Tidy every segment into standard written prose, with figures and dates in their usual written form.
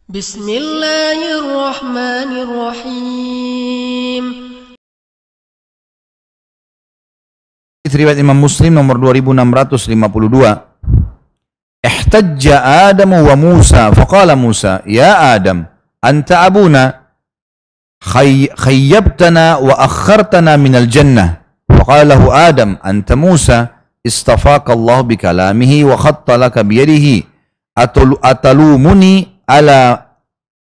Bismillahirrahmanirrahim. Riwayat Imam Muslim nomor 2652. Ihtajja Adam wa Musa faqala Musa ya Adam anta abuna khayyabtana wa akhartana minal jannah faqala lahu Adam anta Musa istafaka Allah bikalamihi wa khatta laka biyadihi atalumuni ala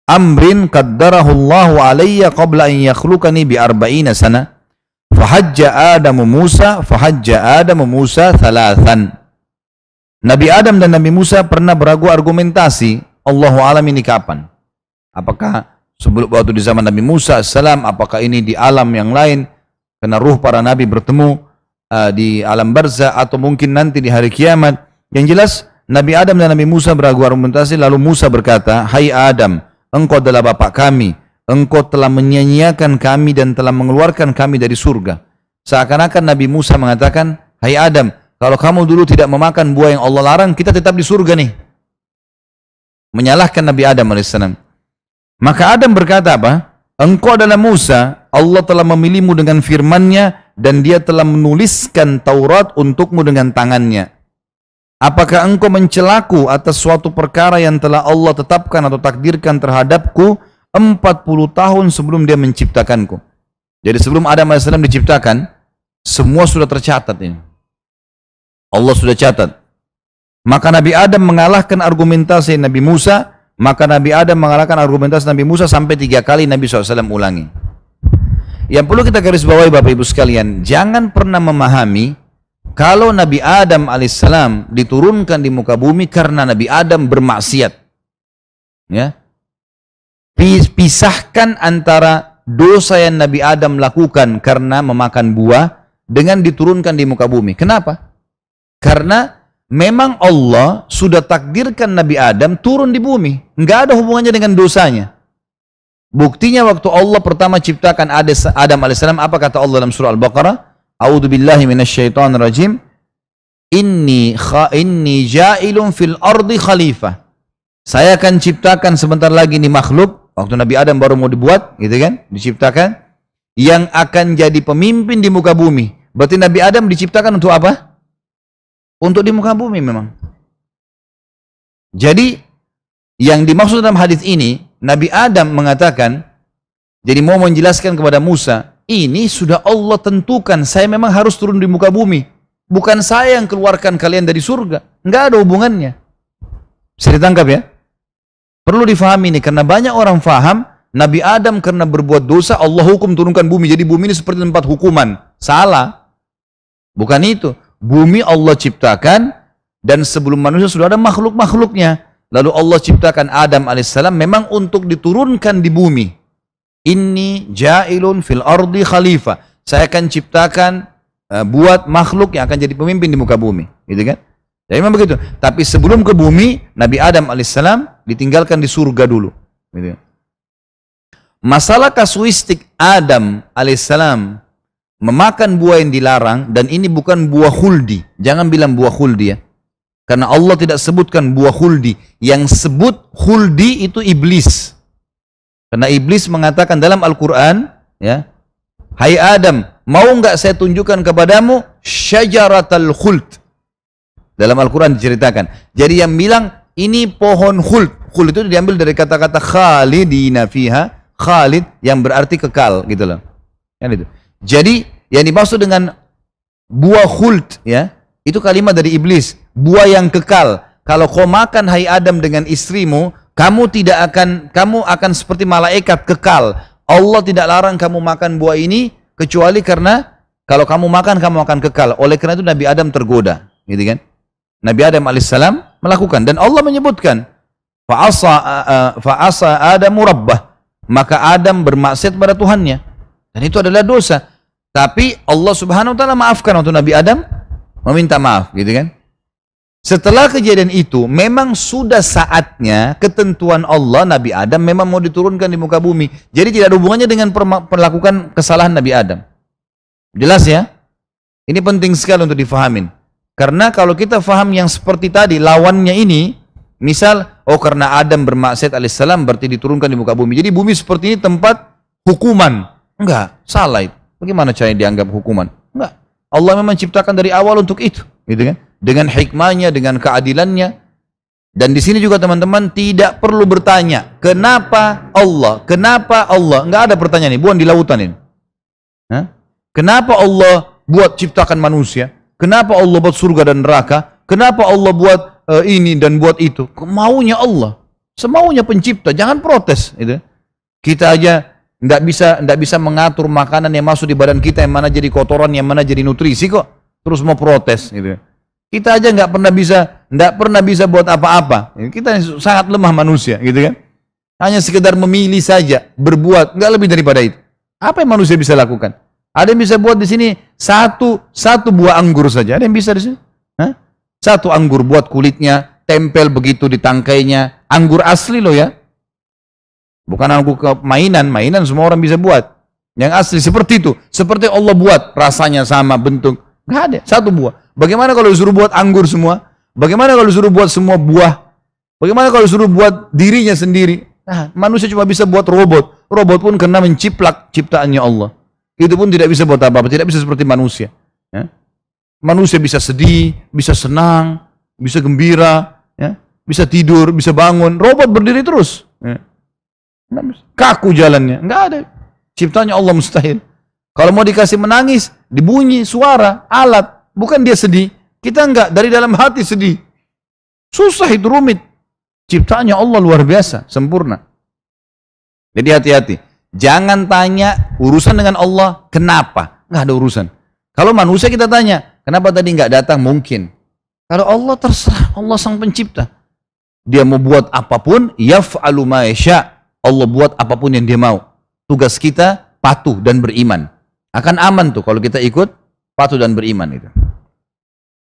amrin qaddarahu Allah alayya qabla an yakhlukani bi 40 sana fahajja Adam Musa thalathan. Nabi Adam dan Nabi Musa pernah beragu argumentasi. Allahu alam ini kapan? Apakah sebelum waktu di zaman Nabi Musa assalam, apakah ini di alam yang lain karena ruh para nabi bertemu di alam barzah, atau mungkin nanti di hari kiamat? Yang jelas Nabi Adam dan Nabi Musa beragu argumentasi. Lalu Musa berkata, hai Adam, engkau adalah bapak kami, engkau telah menyia-nyiakan kami dan telah mengeluarkan kami dari surga. Seakan-akan Nabi Musa mengatakan, hai Adam, kalau kamu dulu tidak memakan buah yang Allah larang, kita tetap di surga nih. Menyalahkan Nabi Adam AS. Maka Adam berkata apa? Engkau adalah Musa, Allah telah memilihmu dengan firman-Nya dan Dia telah menuliskan Taurat untukmu dengan tangannya. Apakah engkau mencelaku atas suatu perkara yang telah Allah tetapkan atau takdirkan terhadapku 40 tahun sebelum Dia menciptakanku? Jadi sebelum Adam AS diciptakan, semua sudah tercatat ini. Allah sudah catat. Maka Nabi Adam mengalahkan argumentasi Nabi Musa, maka Nabi Adam mengalahkan argumentasi Nabi Musa sampai 3 kali Nabi SAW ulangi. Yang perlu kita garis bawahi Bapak Ibu sekalian, jangan pernah memahami kalau Nabi Adam alaihissalam diturunkan di muka bumi karena Nabi Adam bermaksiat. Ya. Pisahkan antara dosa yang Nabi Adam lakukan karena memakan buah dengan diturunkan di muka bumi. Kenapa? Karena memang Allah sudah takdirkan Nabi Adam turun di bumi. Nggak ada hubungannya dengan dosanya. Buktinya waktu Allah pertama ciptakan Adam AS, apa kata Allah dalam surah Al-Baqarah? A'udzu billahi minasyaitonir rajim. Inni ja'ilun fil ardi khalifah. Saya akan ciptakan sebentar lagi nih makhluk. Waktu Nabi Adam baru mau dibuat, gitu kan? Diciptakan. Yang akan jadi pemimpin di muka bumi. Berarti Nabi Adam diciptakan untuk apa? Untuk di muka bumi memang. Jadi yang dimaksud dalam hadis ini, Nabi Adam mengatakan, jadi mau menjelaskan kepada Musa, ini sudah Allah tentukan, saya memang harus turun di muka bumi. Bukan saya yang keluarkan kalian dari surga. Enggak ada hubungannya. Bisa ditangkap ya? Perlu difahami ini, karena banyak orang faham, Nabi Adam karena berbuat dosa, Allah hukum turunkan bumi. Jadi bumi ini seperti tempat hukuman. Salah. Bukan itu. Bumi Allah ciptakan, dan sebelum manusia sudah ada makhluk-makhluknya. Lalu Allah ciptakan Adam alaihissalam memang untuk diturunkan di bumi. Inni ja'ilun fil ardi khalifah. Saya akan ciptakan buat makhluk yang akan jadi pemimpin di muka bumi. Gitu kan? Jadi memang begitu. Tapi sebelum ke bumi, Nabi Adam alaihissalam ditinggalkan di surga dulu. Gitu. Masalah kasuistik Adam alaihissalam memakan buah yang dilarang, dan ini bukan buah khuldi. Jangan bilang buah khuldi ya. Karena Allah tidak sebutkan buah khuldi. Yang sebut khuldi itu iblis. Karena iblis mengatakan dalam Al-Quran, ya, hai Adam, mau nggak saya tunjukkan kepadamu syajaratal khuld? Dalam Al-Quran diceritakan. Jadi yang bilang ini pohon khuld. Khuld itu diambil dari kata-kata khalidina fiha. Khalid yang berarti kekal, gitu loh. Kan itu. Jadi yang dimaksud dengan buah khuld, ya, itu kalimat dari iblis, buah yang kekal. Kalau kau makan hai Adam dengan istrimu, kamu akan seperti malaikat kekal. Allah tidak larang kamu makan buah ini kecuali karena kalau kamu makan kamu akan kekal. Oleh karena itu Nabi Adam tergoda, gitu kan? Nabi Adam alaihissalam melakukan, dan Allah menyebutkan fa'asa Adamu rabbah, maka Adam bermaksiat pada Tuhannya. Dan itu adalah dosa. Tapi Allah subhanahu wa ta'ala maafkan waktu Nabi Adam meminta maaf, gitu kan. Setelah kejadian itu, memang sudah saatnya ketentuan Allah, Nabi Adam memang mau diturunkan di muka bumi. Jadi tidak ada hubungannya dengan perlakukan kesalahan Nabi Adam. Jelas ya? Ini penting sekali untuk difahamin. Karena kalau kita faham yang seperti tadi, lawannya ini, Misal, oh karena Adam bermaksiat alaihissalam berarti diturunkan di muka bumi. Jadi bumi seperti ini tempat hukuman. Enggak, salah itu. Bagaimana caranya dianggap hukuman? Enggak. Allah memang ciptakan dari awal untuk itu, gitu kan? Dengan hikmahnya, dengan keadilannya. Dan di sini juga teman-teman tidak perlu bertanya, kenapa Allah? Kenapa Allah? Enggak ada pertanyaan ini, bukan di lautan ini. Hah? Kenapa Allah buat ciptakan manusia? Kenapa Allah buat surga dan neraka? Kenapa Allah buat ini dan buat itu? Maunya Allah, semaunya pencipta. Jangan protes. Gitu. Kita aja nggak bisa mengatur makanan yang masuk di badan kita, yang mana jadi kotoran, yang mana jadi nutrisi kok. Terus mau protes. Gitu. Kita aja nggak pernah bisa buat apa-apa. Kita sangat lemah manusia, gitu kan? Hanya sekedar memilih saja, berbuat, nggak lebih daripada itu. Apa yang manusia bisa lakukan? Ada yang bisa buat di sini satu buah anggur saja. Ada yang bisa di sini? Hah? Satu anggur buat kulitnya, tempel begitu di tangkainya. Anggur asli loh ya. Bukan anggur mainan semua orang bisa buat. Yang asli seperti itu. Seperti Allah buat, rasanya sama, bentuk. Nggak ada, satu buah. Bagaimana kalau disuruh buat anggur semua? Bagaimana kalau disuruh buat semua buah? Bagaimana kalau disuruh buat dirinya sendiri? Nah, manusia cuma bisa buat robot. Robot pun kena menciplak ciptaannya Allah. Itu pun tidak bisa buat apa-apa, tidak bisa seperti manusia. Ya. Manusia bisa sedih, bisa senang, bisa gembira, ya. Bisa tidur, bisa bangun. Robot berdiri terus. Ya. Kaku jalannya, nggak ada. Ciptanya Allah mustahil. Kalau mau dikasih menangis, dibunyi suara, alat. Bukan dia sedih. Kita enggak, dari dalam hati sedih. Susah itu, rumit. Ciptaannya Allah luar biasa, sempurna. Jadi hati-hati. Jangan tanya urusan dengan Allah, kenapa? Enggak ada urusan. Kalau manusia kita tanya, kenapa tadi enggak datang? Mungkin. Kalau Allah terserah, Allah sang pencipta. Dia mau buat apapun, yaf'alu ma yasha'. Allah buat apapun yang dia mau. Tugas kita patuh dan beriman. Akan aman tuh kalau kita ikut patuh dan beriman itu.